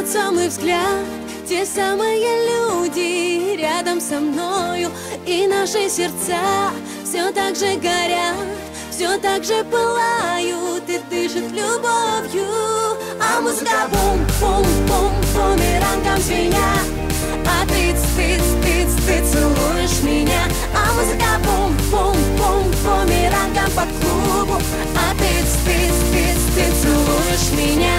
тот самый взгляд, те самые люди рядом со мною, и наши сердца все так же горят, все так же пылают и дышат любовью. А музыка бум-бум-бум, бумерангом звенят, а ты целуешь меня. А музыка бум-бум-бум, бумерангом по клубу, а ты целуешь меня.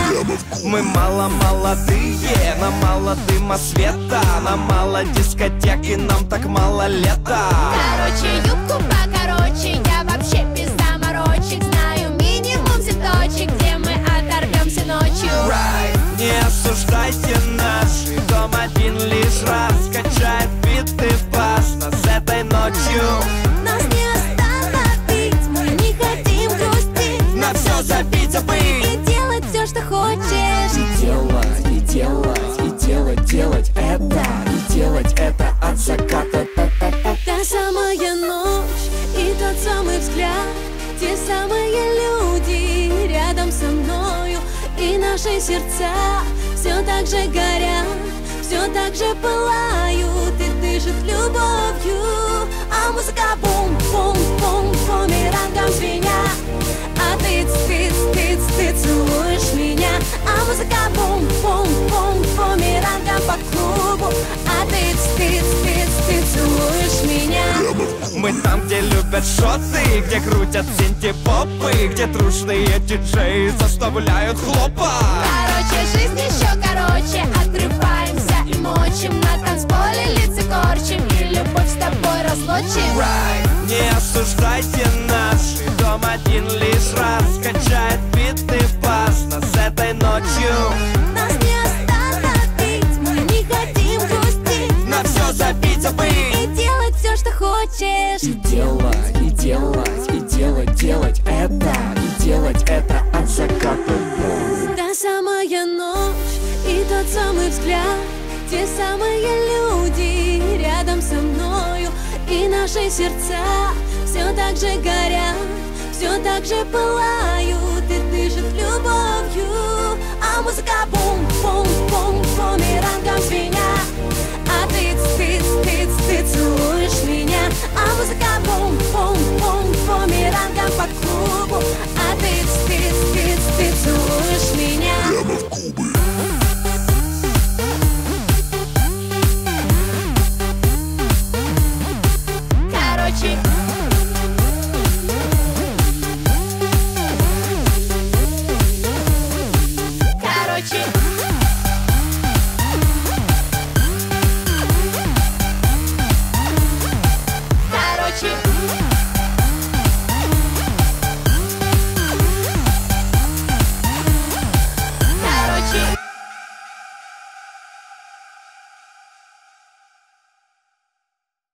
Мы мало молодые, нам мало дыма света, нам мало дискотек и нам так мало лета. Короче, юбку покороче, я вообще без заморочек. Знаю минимум цветочек, где мы оторвемся ночью. Не осуждайте наш дом один лишь раз, качает биты бас нас этой ночью. Нас не остановить, мы не хотим грустить, На все забить, забыть и делать все, что хочешь. Делать это, и делать это от заката. Та самая ночь и тот самый взгляд, те самые люди рядом со мною, и наши сердца все так же горят, все так же пылают и дышат любовью. А музыка бум-бум-бум, бумерангом звенят, а ты целуешь меня. А музыка бум-бум-бум, бумерангом по клубу, а ты целуешь меня. Мы там, где любят шоты, где крутят синти-попы, где трушные диджеи заставляют хлопать. Короче, жизнь еще короче, отрываемся и мочим. На танцполе лица корчим и любовь с тобой разлучим. Не осуждайте наш дом один лишь раз, качает биты бас нас этой ночью. Нас не остановить, мы не хотим грустить, На все забить, забыть и делать все, что хочешь. И делать это, и делать это от заката. Та самая ночь и тот самый взгляд, те самые люди рядом со мною, и наши сердца все так же горят, все так же пылают и дышат любовью. А музыка бум-бум-бум, бумерангом звенят,